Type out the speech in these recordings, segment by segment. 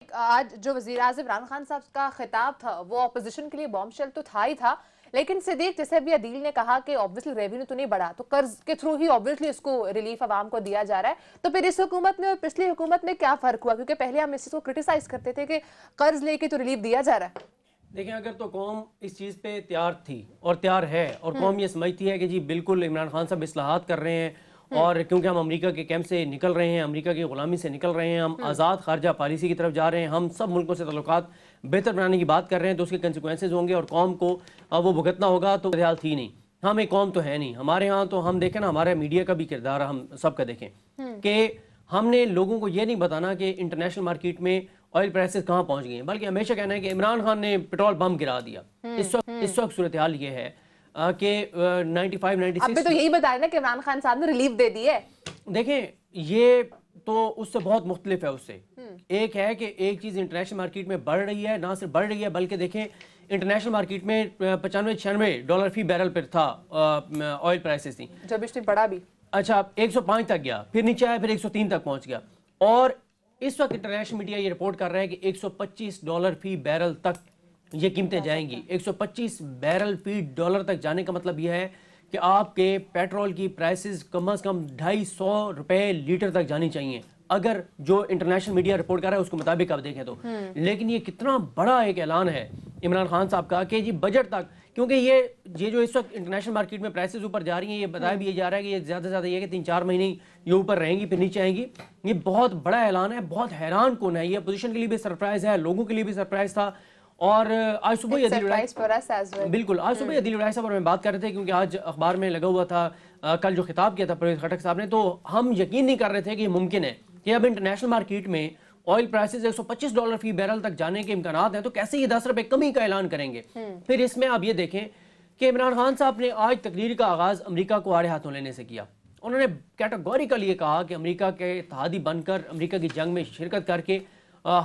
آج جو وزیر اعظم عمران خان صاحب کا خطاب تھا وہ اپوزیشن کے لیے بام شیل تو تھا ہی تھا، لیکن صدیق جیسے ابھی عدیل نے کہا کہ obviously ریونیو تو نہیں بڑھا تو قرض کے تھرو ہی obviously اس کو ریلیف عوام کو دیا جا رہا ہے. تو پھر اس حکومت میں اور پچھلی حکومت میں کیا فرق ہوا؟ کیونکہ پہلے ہم اس کو کرٹیسائز کرتے تھے کہ قرض لے کے تو ریلیف دیا جا رہا ہے. دیکھیں اگر تو قوم اس چیز پہ تیار تھی اور تیار ہے اور قوم یہ سمجھتی ہے کہ جی بالکل عمران خان صاحب اصلاحات کر رہے ہیں اور کیونکہ ہم امریکہ کے کیمپ سے نکل رہے ہیں، امریکہ کی غلامی سے نکل رہے ہیں، ہم آزاد خارجہ پالیسی کی طرف جا رہے ہیں، ہم سب ملکوں سے تعلقات بہتر بنانے کی بات کر رہے ہیں، تو اس کے کنسیکوینسز ہوں گے اور قوم کو وہ بھگتنا ہوگا. تو خیال تھی نہیں، ہم ایک قوم تو ہے نہیں. ہمارے ہاں تو ہم دیکھیں نا، ہمارے میڈیا کا بھی کردار ہم سب کا دیکھیں کہ ہم نے لوگوں کو یہ نہیں بتانا کہ انٹرنیشنل مارکیٹ میں آئل پرائسز کہاں پہنچ گئی ہیں، بلکہ ہمیشہ کہنا ہے کہ عمران خان نے پیٹرول بم گرا دیا. اس وقت صورتحال یہ ہے کہ 95-96 اب بھی تو یہی بتا رہے نا کہ عمران خان صاحب نے ریلیف دے دی ہے. دیکھیں یہ تو اس سے بہت مختلف ہے. اس سے ایک ہے کہ ایک چیز انٹرنیشنل مارکیٹ میں بڑھ رہی ہے، نہ صرف بڑھ رہی ہے بلکہ دیکھیں انٹرنیشنل مارکیٹ میں $95-96 فی بیرل پر تھا آئل پرائسز تھی، جب اس نے بڑھا بھی اچھا 105 تک گیا، پھر نیچے آیا، پھر 103 تک پہنچ گیا. اور اس وقت انٹرنیشنل میڈیا یہ رپورٹ کر رہا ہے کہ $125 فی بیرل تک یہ قیمتیں جائیں گی. 125 بیرل فی ڈالر تک جانے کا مطلب یہ ہے کہ آپ کے پیٹرول کی پرائسز کم از کم $250 لیٹر تک جانی چاہیے اگر جو انٹرنیشنل میڈیا رپورٹ کر رہا ہے اس کے مطابق آپ دیکھیں تو. لیکن یہ کتنا بڑا ایک اعلان ہے عمران خان صاحب کا کہ جی بجٹ تک، کیونکہ یہ جو اس وقت انٹرنیشنل مارکیٹ میں پرائسز اوپر جا رہی ہیں، یہ بتایا بھی یہ جا رہا ہے کہ یہ زیادہ سے زیادہ یہ کہ 3-4 مہینے یہ اوپر رہیں گی پھر نیچے آئیں گی. یہ بہت بڑا اعلان ہے، بہت حیران کن ہے. یہ اپوزیشن کے لیے بھی سرپرائز ہے، لوگوں کے لیے بھی سرپرائز تھا. اور آج صبح بالکل آج صبح عدیل صاحب اور میں بات کر رہے تھے، کیونکہ آج اخبار میں لگا ہوا تھا کل جو خطاب کیا تھا پرویز خٹک صاحب نے، تو ہم یقین نہیں کر رہے تھے کہ یہ ممکن ہے کہ اب انٹرنیشنل مارکیٹ میں آئل پرائسز $125 فی بیرل تک جانے کے امکانات ہیں، تو کیسے یہ $10 کمی کا اعلان کریں گے. پھر اس میں آپ یہ دیکھیں کہ عمران خان صاحب نے آج تقریر کا آغاز امریکہ کو آڑے ہاتھوں لینے سے کیا. انہوں نے کیٹیگوریکل یہ کہا کہ امریکہ کے اتحادی بن کر امریکہ کی جنگ میں شرکت کر کے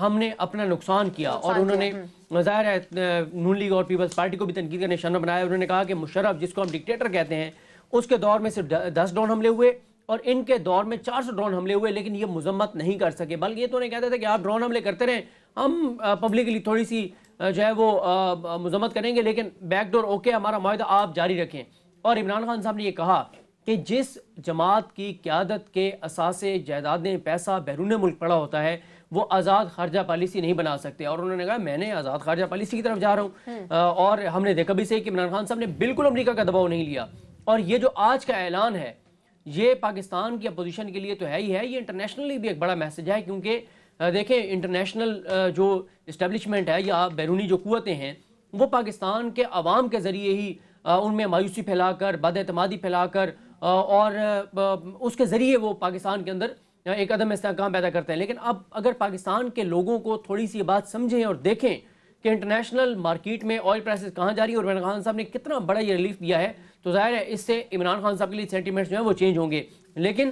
ہم نے اپنا نقصان کیا. اور انہوں نے ظاہر ہے نون لیگ اور پیپلز پارٹی کو بھی تنقید کا نشانہ بنایا. انہوں نے کہا کہ مشرف جس کو ہم ڈکٹیٹر کہتے ہیں اس کے دور میں صرف 10 ڈرون حملے ہوئے اور ان کے دور میں 400 ڈرون حملے ہوئے، لیکن یہ مذمت نہیں کر سکے. بلکہ یہ تو انہیں کہتے تھے کہ آپ ڈرون حملے کرتے رہیں، ہم پبلکلی تھوڑی سی جو ہے وہ مذمت کریں گے، لیکن بیک ڈور اوکے ہمارا معاہدہ آپ جاری رکھیں. اور عمران خان صاحب نے یہ کہا کہ جس جماعت کی قیادت کے اثاثے جائیدادیں پیسہ بیرون ملک پڑا ہوتا ہے وہ آزاد خارجہ پالیسی نہیں بنا سکتے. اور انہوں نے کہا میں نے آزاد خارجہ پالیسی کی طرف جا رہا ہوں. اور ہم نے دیکھا بھی صحیح کہ عمران خان صاحب نے بالکل امریکہ کا دباؤ نہیں لیا. اور یہ جو آج کا اعلان ہے یہ پاکستان کی اپوزیشن کے لیے تو ہے ہی ہے، یہ انٹرنیشنلی بھی ایک بڑا میسج ہے. کیونکہ دیکھیں انٹرنیشنل جو اسٹیبلشمنٹ ہے یا بیرونی جو قوتیں ہیں وہ پاکستان کے عوام کے ذریعے ہی ان میں مایوسی پھیلا کر، بد اعتمادی پھیلا کر اور اس کے ذریعے وہ پاکستان کے اندر ایک عدم استحکام پیدا کرتے ہیں. لیکن اب اگر پاکستان کے لوگوں کو تھوڑی سی بات سمجھیں اور دیکھیں کہ انٹرنیشنل مارکیٹ میں آئل پرائسز کہاں جا رہی ہے اور عمران خان صاحب نے کتنا بڑا یہ ریلیف دیا ہے، تو ظاہر ہے اس سے عمران خان صاحب کے لیے سینٹیمنٹس جو ہیں وہ چینج ہوں گے. لیکن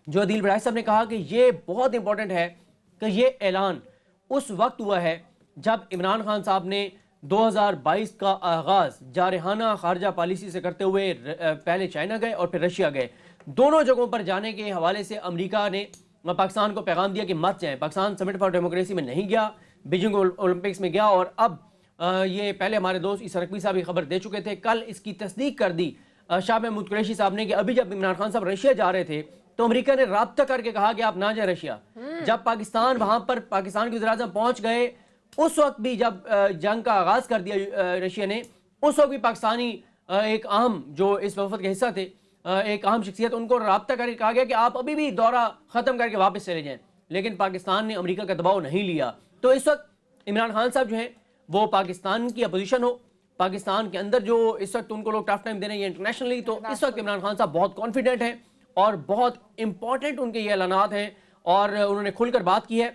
جو عدیل بڑائی صاحب نے کہا کہ یہ بہت امپورٹنٹ ہے کہ یہ اعلان اس وقت ہوا ہے جب عمران خان صاحب نے 2022 کا آغاز جارحانہ خارجہ پالیسی سے کرتے ہوئے پہلے چائنا گئے اور پھر رشیا گئے. دونوں جگہوں پر جانے کے حوالے سے امریکہ نے پاکستان کو پیغام دیا کہ مت جائیں. پاکستان سمٹ فار ڈیموکریسی میں نہیں گیا، بیجنگ اولمپکس میں گیا. اور اب یہ پہلے ہمارے دوست عیسیٰ رقبی صاحب یہ خبر دے چکے تھے، کل اس کی تصدیق کر دی شاہ محمود قریشی صاحب نے کہ ابھی جب عمران خان صاحب رشیا جا رہے تھے تو امریکہ نے رابطہ کر کے کہا کہ آپ نہ جائیں رشیا. جب پاکستان وہاں پر پاکستان کے وزیراعظم پہنچ گئے اس وقت بھی جب جنگ کا آغاز کر دیا رشیا نے، اس وقت بھی پاکستانی ایک اہم جو اس وفد کے حصہ تھے، ایک اہم شخصیت، ان کو رابطہ کر کے کہا گیا کہ آپ ابھی بھی دورہ ختم کر کے واپس چلے جائیں. لیکن پاکستان نے امریکہ کا دباؤ نہیں لیا. تو اس وقت عمران خان صاحب جو ہیں وہ پاکستان کی اپوزیشن ہو، پاکستان کے اندر جو اس وقت ان کو لوگ ٹف ٹائم دے رہے ہیں انٹرنیشنلی، تو اس وقت عمران خان صاحب بہت کانفیڈنٹ ہیں اور بہت امپورٹنٹ ان کے یہ اعلانات ہیں اور انہوں نے کھل کر بات کی ہے.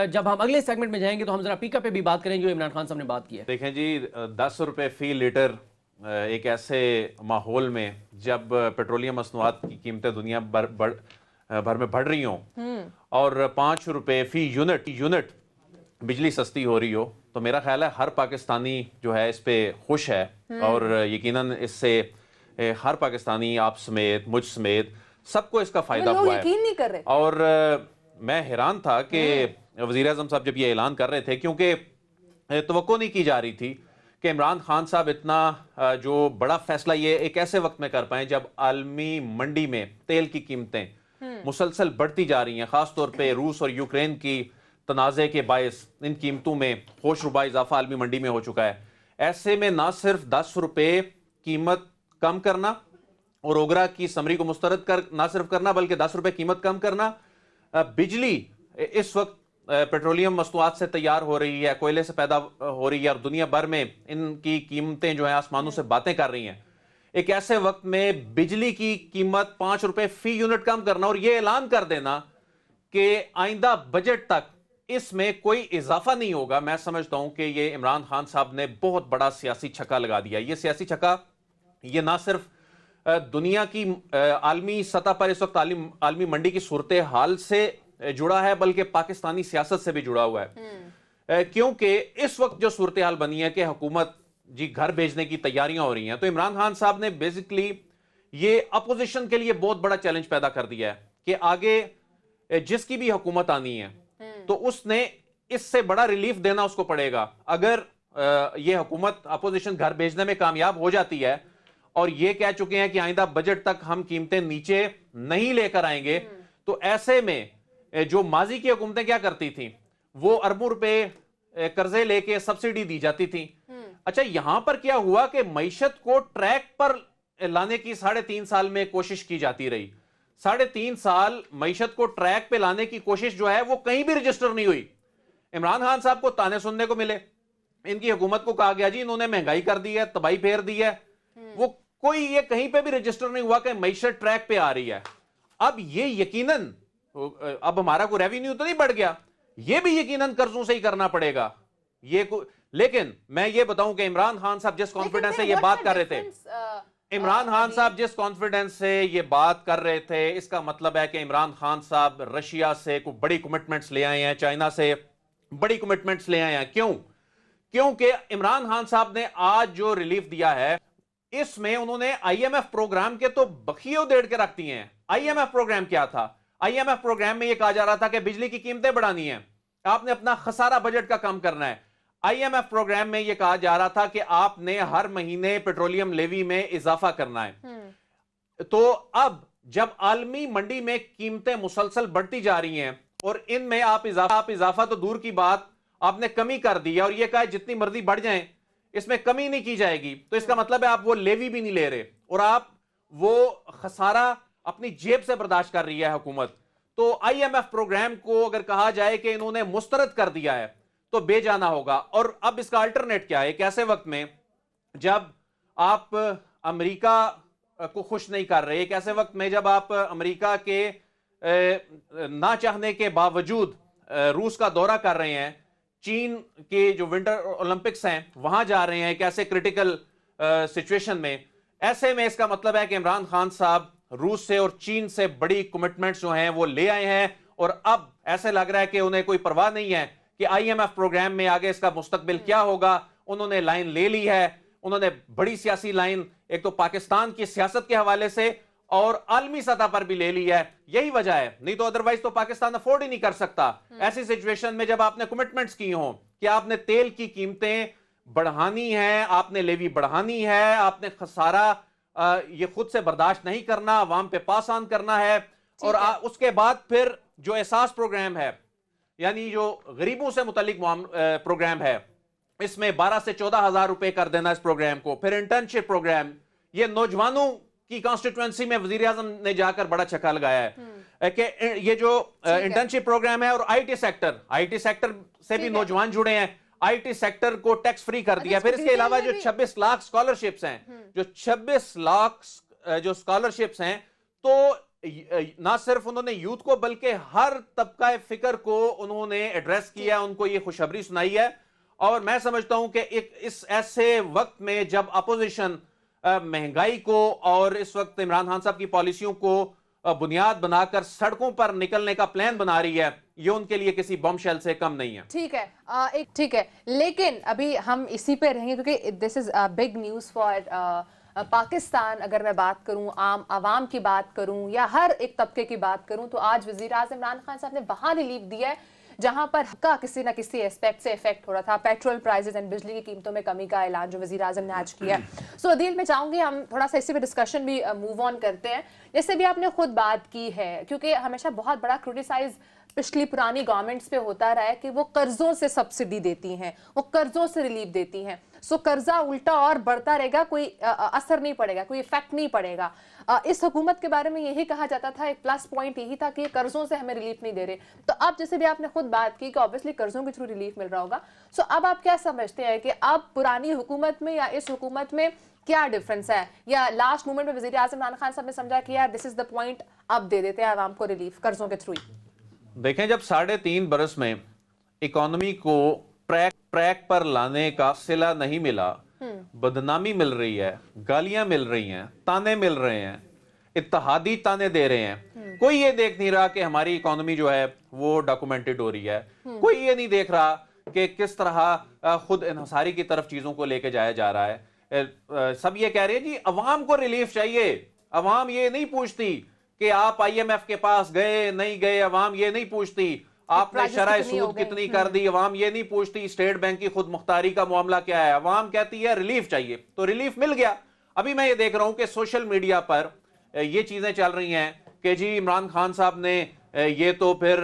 جب ہم اگلے سیگمنٹ میں جائیں گے تو ہم ذرا پیک اپ پہ بھی بات کریں جو عمران خان صاحب نے بات کی ہے. دیکھیں جی $10 فی لیٹر ایک ایسے ماحول میں جب پیٹرولیم مصنوعات کی قیمتیں دنیا بھر میں بڑھ رہی ہوں اور $5 فی یونٹ بجلی سستی ہو رہی ہو، تو میرا خیال ہے ہر پاکستانی جو ہے اس پہ خوش ہے. اور یقیناً اس سے ہر پاکستانی آپ سمیت مجھ سمیت سب کو اس کا فائدہ ہوا ہے. یقین نہیں کر رہے. اور میں حیران تھا کہ वज़ीर आज़म साहब जब ये ऐलान कर रहे थे, क्योंकि तवक्को नहीं की जा रही थी कि इमरान खान साहब इतना जो बड़ा फैसला ये एक ऐसे वक्त में कर पाएं जब आलमी मंडी में तेल की कीमतें मुसलसल बढ़ती जा रही हैं, ख़ास तौर पे रूस और यूक्रेन की तनाज़े के बायस इन कीमतों में होशरुबा इजाफा आलमी मंडी में हो चुका है। ऐसे में ना सिर्फ 10 रुपये कीमत कम करना और ओगरा की समरी को मुस्तरद कर ना सिर्फ करना बल्कि 10 रुपये कीमत कम करना, बिजली इस वक्त पेट्रोलियम मसनूआत से तैयार हो रही है, कोयले से पैदा हो रही है और दुनिया भर में इनकी कीमतें जो है आसमानों से बातें कर रही हैं। एक ऐसे वक्त में बिजली की कीमत 5 रुपए फी यूनिट कम करना और यह ऐलान कर देना कि आइंदा बजट तक इसमें कोई इजाफा नहीं होगा, मैं समझता हूं कि ये इमरान खान साहब ने बहुत बड़ा सियासी छक्का लगा दिया। ये सियासी छक्का ये ना सिर्फ दुनिया की आलमी सतह पर इस वक्त आलमी मंडी की सूरत हाल से जुड़ा है बल्कि पाकिस्तानी सियासत से भी जुड़ा हुआ है, क्योंकि इस वक्त जो सूरत हाल बनी है कि हुकूमत जी घर भेजने की तैयारियां हो रही हैं, तो इमरान खान साहब ने बेसिकली ये अपोजिशन के लिए बहुत बड़ा चैलेंज पैदा कर दिया है कि आगे जिसकी भी हुकूमत आनी है तो उसने इससे बड़ा रिलीफ देना उसको पड़ेगा। अगर ये हुकूमत अपोजिशन घर भेजने में कामयाब हो जाती है और ये कह चुके हैं कि आइंदा बजट तक हम कीमतें नीचे नहीं लेकर आएंगे, तो ऐसे में जो माजी की हुकूमतें क्या करती थी, वो अरबों रुपए कर्जे लेके सब्सिडी दी जाती थी। अच्छा, यहां पर क्या हुआ कि मईशत को ट्रैक पर लाने की 3.5 साल में कोशिश की जाती रही। 3.5 साल मईशत को ट्रैक पे लाने की कोशिश जो है वो कहीं भी रजिस्टर नहीं हुई। इमरान खान साहब को ताने सुनने को मिले, इनकी हुकूमत को कहा गया जी इन्होंने महंगाई कर दी है, तबाही फेर दी है, वो कोई ये कहीं पे भी रजिस्टर नहीं हुआ कि मईशत ट्रैक पे आ रही है। अब ये यकीनन अब हमारा कोई रेवेन्यू तो नहीं बढ़ गया, ये भी यकीनन कर्जों से ही करना पड़ेगा। लेकिन मैं ये बताऊं कि इमरान खान साहब जिस कॉन्फिडेंस से ये बात कर रहे थे, इमरान खान साहब जिस कॉन्फिडेंस से ये बात कर रहे थे, इसका मतलब है कि इमरान खान साहब रशिया से कुछ बड़ी कमिटमेंट्स ले आए हैं, चाइना से बड़ी कमिटमेंट्स ले आए हैं। क्यों? क्योंकि इमरान खान साहब ने आज जो रिलीफ दिया है इसमें उन्होंने आईएमएफ प्रोग्राम के तो बखियो उधेड़ के रख दिए हैं। आईएमएफ प्रोग्राम क्या था? आईएमएफ प्रोग्राम में यह कहा जा रहा था कि बिजली की कीमतें बढ़ानी है, आपने अपना खसारा बजट का कम करना है। आईएमएफ प्रोग्राम में यह कहा जा रहा था कि आपने हर महीने पेट्रोलियम लेवी में इजाफा करना है। तो अब जब आलमी मंडी में कीमतें मुसलसल बढ़ती जा रही हैं और इनमें आप इजाफा तो दूर की बात, आपने कमी कर दी है और यह कहा जितनी मर्जी बढ़ जाए इसमें कमी नहीं की जाएगी, तो इसका मतलब है आप वो लेवी भी नहीं ले रहे और आप वो खसारा अपनी जेब से बर्दाश्त कर रही है हुकूमत। तो आईएमएफ प्रोग्राम को अगर कहा जाए कि इन्होंने मुस्तरद कर दिया है तो बेजाना होगा। और अब इसका अल्टरनेट क्या है? एक ऐसे वक्त में जब आप अमेरिका को खुश नहीं कर रहे, एक ऐसे वक्त में जब आप अमेरिका के ना चाहने के बावजूद रूस का दौरा कर रहे हैं, चीन के जो विंटर ओलंपिक्स हैं वहां जा रहे हैं एक ऐसे क्रिटिकल सिचुएशन में, ऐसे में इसका मतलब है कि इमरान खान साहब रूस से और चीन से बड़ी कमिटमेंट्स जो हैं वो ले आए हैं और अब ऐसे लग रहा है कि उन्हें कोई परवाह नहीं है कि आईएमएफ प्रोग्राम में आगे इसका मुस्तकबिल क्या होगा। उन्होंने लाइन ले ली है, उन्होंने बड़ी सियासी लाइन एक तो पाकिस्तान की सियासत के हवाले से और आलमी सतह पर भी ले ली है। यही वजह है, नहीं तो अदरवाइज तो पाकिस्तान अफोर्ड ही नहीं कर सकता ऐसी सिचुएशन में जब आपने कमिटमेंट्स की हो कि आपने तेल की कीमतें बढ़ानी है, आपने लेवी बढ़ानी है, आपने खसारा ये खुद से बर्दाश्त नहीं करना, आवाम पे पास ऑन करना है। और उसके बाद फिर जो एहसास प्रोग्राम है यानी जो गरीबों से मुतल्लिक प्रोग्राम है, इसमें 12 से 14 हजार रुपए कर देना इस प्रोग्राम को। फिर इंटर्नशिप प्रोग्राम, ये नौजवानों की कॉन्स्टिट्यूएंसी में वजीर आजम ने जाकर बड़ा छक्का लगाया है कि ये जो इंटर्नशिप प्रोग्राम है और आईटी सेक्टर से भी नौजवान जुड़े हैं, आईटी सेक्टर को टैक्स फ्री कर दिया। फिर इसके अलावा जो 26 लाख स्कॉलरशिप्स हैं, जो 26 लाख जो स्कॉलरशिप्स हैं, तो ना सिर्फ उन्होंने यूथ को बल्कि हर तबका फिक्र को उन्होंने एड्रेस किया, उनको ये खुशखबरी सुनाई है। और मैं समझता हूं कि इस ऐसे वक्त में जब अपोजिशन महंगाई को और इस वक्त इमरान खान साहब की पॉलिसियों को बुनियाद बनाकर सड़कों पर निकलने का प्लान बना रही है, ये उनके लिए किसी बॉम्बशेल से कम नहीं है। ठीक है, लेकिन अभी हम इसी पे रहेंगे क्योंकि this is big news for Pakistan. अगर मैं बात करूं, आम आवाम की बात करूं या हर एक तबके की बात करूं, तो आज वजीर आज़म इमरान खान साहब ने वहां रिलीफ दिया है जहां पर का किसी ना किसी एस्पेक्ट से इफेक्ट हो रहा था, पेट्रोल प्राइसेस एंड बिजली की कीमतों में कमी का ऐलान जो वजीर आजम ने आज किया। सो अदील, मैं चाहूंगी हम थोड़ा सा इसी पे डिस्कशन भी मूव ऑन करते हैं। जैसे भी आपने खुद बात की है, क्योंकि हमेशा बहुत बड़ा क्रिटिसाइज पिछली पुरानी गवर्नमेंट्स पे होता रहा है कि वो कर्जों से सब्सिडी देती हैं, वो कर्जों से रिलीफ देती हैं। सो कर्जा उल्टा और बढ़ता रहेगा, कोई असर नहीं पड़ेगा, कोई इफेक्ट नहीं पड़ेगा। इस हुकूमत के बारे में यही कहा जाता था, एक प्लस पॉइंट यही था कि ये कर्जों से हमें रिलीफ नहीं दे रहे। तो अब जैसे भी आपने खुद बात की कि ऑब्वियसली कर्जों के थ्रू रिलीफ मिल रहा होगा, सो अब आप क्या समझते हैं कि अब पुरानी हुकूमत में या इस हुकूमत में क्या डिफरेंस है, या लास्ट मोमेंट में वजीर आजम इमरान खान साहब ने समझा कि यार दिस इज द पॉइंट, अब दे देते हैं आवाम को रिलीफ कर्जों के थ्रू? देखें, जब 3.5 बरस में इकोनॉमी को ट्रैक पर लाने का सिला नहीं मिला, बदनामी मिल रही है, गालियां मिल रही हैं, ताने मिल रहे हैं, इत्तेहादी ताने दे रहे हैं, कोई ये देख नहीं रहा कि हमारी इकोनॉमी जो है वो डॉक्यूमेंटेड हो रही है, कोई ये नहीं देख रहा कि किस तरह खुद इन्हिसारी की तरफ चीजों को लेके जाया जा रहा है। सब ये कह रहे हैं जी अवाम को रिलीफ चाहिए। अवाम ये नहीं पूछती कि आप IMF के पास गए नहीं गए, अवाम ये नहीं पूछती आपने शरह सूद कितनी कर दी, अवाम ये नहीं पूछती स्टेट बैंक की खुद मुख्तारी का मामला क्या है। अवाम कहती है रिलीफ चाहिए, तो रिलीफ मिल गया। अभी मैं ये देख रहा हूं कि सोशल मीडिया पर ये चीजें चल रही हैं कि जी इमरान खान साहब ने ये तो फिर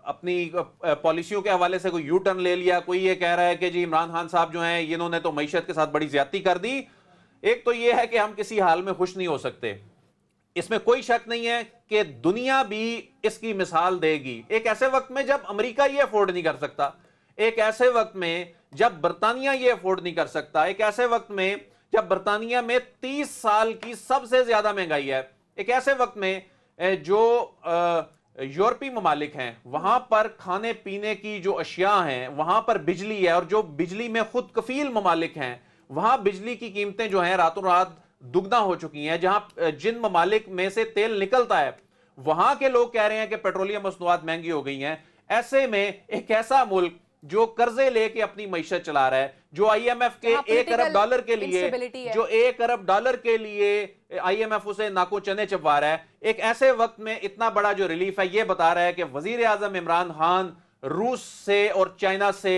अपनी पॉलिसियों के हवाले से कोई यू टर्न ले लिया। कोई ये कह रहा है कि जी इमरान खान साहब जो हैं इन्होंने तो मईशत के साथ बड़ी ज्यादती कर दी। एक तो ये है कि हम किसी हाल में खुश नहीं हो सकते, इसमें कोई शक नहीं है कि दुनिया भी इसकी मिसाल देगी। एक ऐसे वक्त में जब अमेरिका ये अफोर्ड नहीं कर सकता, एक ऐसे वक्त में जब बरतानिया ये अफोर्ड नहीं कर सकता, एक ऐसे वक्त में जब बरतानिया में 30 साल की सबसे ज्यादा महंगाई है, एक ऐसे वक्त में जो यूरोपीय ममालिक हैं वहां पर खाने पीने की जो अशिया हैं वहां पर बिजली है, और जो बिजली में खुद कफील ममालिक हैं वहां बिजली की कीमतें जो हैं रातों रात दुगना हो चुकी हैं। जहां जिन ममालिक में से तेल निकलता है वहां के लोग कह रहे हैं कि पेट्रोलियम मसनूआत महंगी हो गई हैं। ऐसे में एक ऐसा मुल्क जो कर्जे लेके अपनी मईशत चला रहा है, जो IMF के 1 अरब डॉलर के लिए, जो 1 अरब डॉलर के लिए IMF उसे नाको चने चबवा रहा है, एक ऐसे वक्त में इतना बड़ा जो रिलीफ है ये बता रहा है कि वजीर आजम इमरान खान रूस से और चाइना से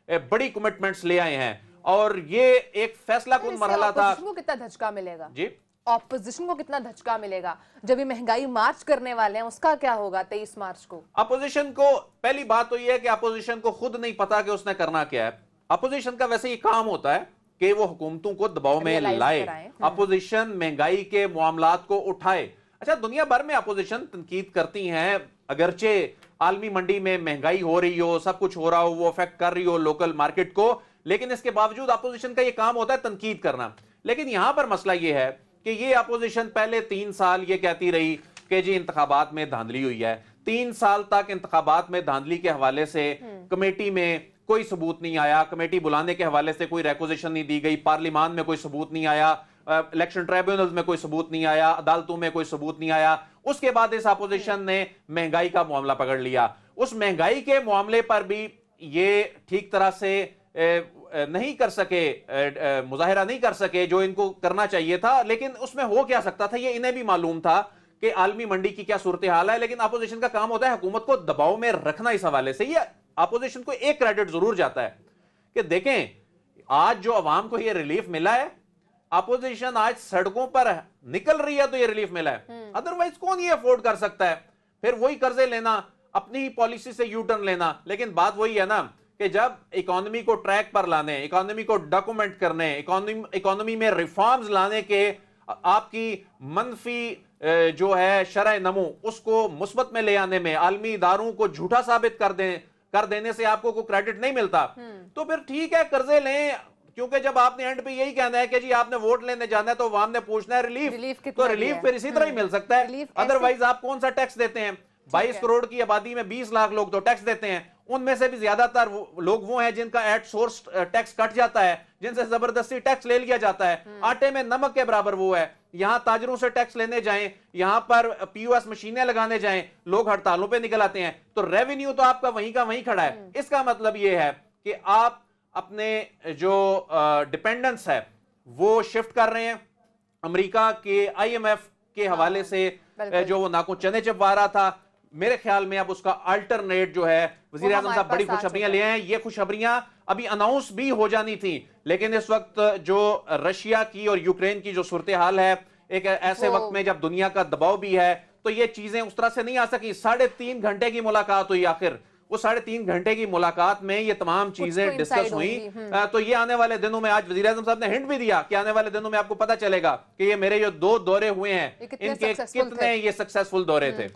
बड़ी कमिटमेंट्स ले आए हैं, और ये एक फैसला कुन मरहला था। ऑपोजिशन को कितना धचका मिलेगा जी, ऑपोजिशन को कितना धचका मिलेगा जब ये महंगाई मार्च करने वाले हैं, उसका क्या होगा 23 मार्च को? अपोजिशन को पहली बात तो ये है कि अपोजिशन को खुद नहीं पता कि उसने करना क्या है। अपोजिशन का वैसे ही काम होता है कि वो हुकूमतों को दबाव में लाए, अपोजिशन महंगाई के मामलात को उठाए। अच्छा, दुनिया भर में अपोजिशन तनकीद करती हैं, अगरचे आलमी मंडी में महंगाई हो रही हो, सब कुछ हो रहा हो, वो अफेक्ट कर रही हो लोकल मार्केट को, लेकिन इसके बावजूद अपोजिशन का ये काम होता है तनकीद करना। लेकिन यहां पर मसला ये है कि ये अपोजिशन पहले 3 साल ये कहती रही कि जी इंतखाबात में धांधली हुई है। 3 साल तक इंतखाबात में धांधली के हवाले से कमेटी में कोई सबूत नहीं आया, कमेटी बुलाने के हवाले से कोई रिक्वेजिशन नहीं दी गई, पार्लियामान में कोई सबूत नहीं आया, इलेक्शन ट्राइब्यूनल्स में कोई सबूत नहीं आया, अदालतों में कोई सबूत नहीं आया। उसके बाद इस अपोजिशन ने महंगाई का मामला पकड़ लिया। उस महंगाई के मामले पर भी ये ठीक तरह से नहीं कर सके, मुजाहिरा नहीं कर सके जो इनको करना चाहिए था। लेकिन उसमें हो क्या सकता था ये इन्हें भी मालूम था कि आलमी मंडी की क्या सूरत हाल है। लेकिन अपोजिशन का काम होता है हुकूमत को दबाव में रखना। इस हवाले से ये अपोजिशन को एक क्रेडिट जरूर जाता है कि देखें आज जो अवाम को ये रिलीफ मिला है, अपोजिशन आज सड़कों पर निकल रही है तो ये रिलीफ मिला है, अदरवाइज कौन ये अफोर्ड कर सकता है? फिर वही कर्जे लेना, अपनी ही पॉलिसी से यू टर्न लेना। लेकिन बात वही है ना कि जब इकोनॉमी को ट्रैक पर लाने, इकोनॉमी को डॉक्यूमेंट करने, इकोनॉमी में रिफॉर्म्स लाने के आपकी मनफी जो है शरह नमू उसको मुस्बत में ले आने में, आलमी इदारों को झूठा साबित कर देने से आपको कोई क्रेडिट नहीं मिलता, तो फिर ठीक है कर्जे लें। क्योंकि जब आपने एंड पे यही कहना है कि जी आपने वोट लेने जाना है तो अवाम ने पूछना है रिलीफ, तो रिलीफ फिर इसी तरह ही मिल सकता है। अदरवाइज आप कौन सा टैक्स देते हैं? 22 करोड़ की आबादी में 20 लाख लोग तो टैक्स देते हैं, उनमें से भी ज्यादातर लोग वो हैं जिनका एट सोर्स टैक्स कट जाता है, जिनसे जबरदस्ती टैक्स ले लिया जाता है। आटे में नमक के बराबर वो है। यहां ताजरों से टैक्स लेने जाएं, यहां पर POS मशीनें लगाने जाएं, लोग हड़तालों पे निकल आते हैं, तो रेवेन्यू तो आपका वहीं का वहीं खड़ा है। इसका मतलब ये है कि आप अपने जो डिपेंडेंस है वो शिफ्ट कर रहे हैं। अमेरिका के IMF के हवाले से जो वो नाको चने चबवा रहा था, میرے خیال میں اب اس کا الٹرنیٹ جو ہے وزیر اعظم ہمارے صاحب بڑی پاس آ خوشخبریاں چکا لے آئے ہیں. یہ خوشخبریاں ابھی اناؤنس بھی ہو جانی تھی، لیکن اس وقت جو رشیا کی اور یوکرین کی جو صورتحال ہے، ایک ایسے وقت میں جب دنیا کا دباؤ بھی ہے، تو یہ چیزیں اس طرح سے نہیں آ سکی. 3.5 گھنٹے کی ملاقات ہوئی آخر. وہ 3.5 گھنٹے کی ملاقات میں یہ تمام چیزیں تو ڈسکس inside ہوئیں. ہوگی. تو یہ آنے والے دنوں میں، آج وزیر اعظم صاحب نے ہنٹ بھی دیا کہ آنے والے دنوں میں آپ کو پتا چلے گا کہ یہ میرے جو 2 دورے ہوئے ہیں یہ کتنے ان کے successful کتنے تھے. یہ سکسیسفل دورے تھے.